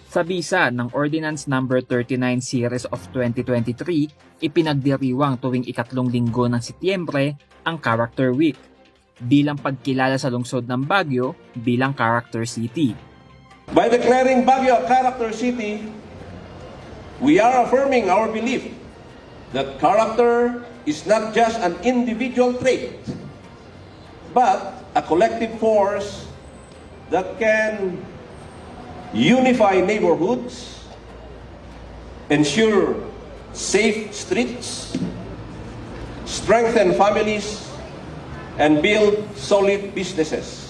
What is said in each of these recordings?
Sa bisa ng Ordinance No. 39 Series of 2023, ipinagdiriwang tuwing ikatlong linggo ng Setyembre ang Character Week bilang pagkilala sa lungsod ng Baguio bilang Character City. By declaring Baguio a character city, we are affirming our belief that character is not just an individual trait, but a collective force that can unify neighborhoods, ensure safe streets, strengthen families, and build solid businesses.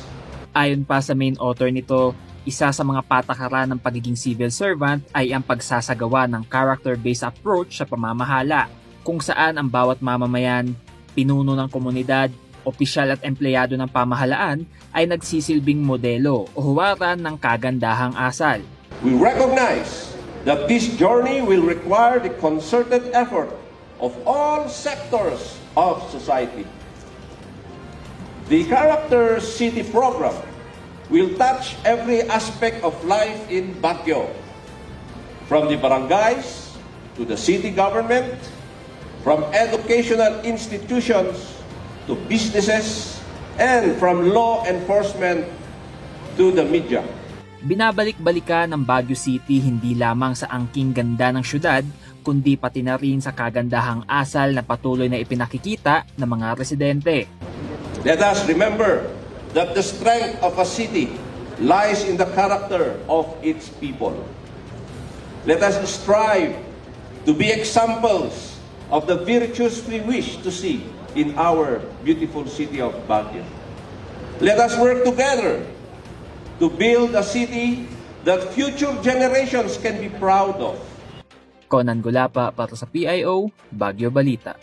Ayon pa sa main author nito, isa sa mga patakaran ng pagiging civil servant ay ang pagsasagawa ng character-based approach sa pamamahala, kung saan ang bawat mamamayan, pinuno ng komunidad, opisyal at empleyado ng pamahalaan ay nagsisilbing modelo o huwaran ng kagandahang asal. We recognize that this journey will require the concerted effort of all sectors of society. The Character City program will touch every aspect of life in Baguio, from the barangays to the city government, from educational institutions to businesses, and from law enforcement to the media. Binabalik-balikan ng Baguio City hindi lamang sa angking ganda ng syudad, kundi pati na rin sa kagandahang asal na patuloy na ipinakikita ng mga residente. Let us remember that the strength of a city lies in the character of its people. Let us strive to be examples of the virtues we wish to see in our beautiful city of Baguio. Let us work together to build a city that future generations can be proud of. Conan Gulapa para sa PIO, Baguio Balita.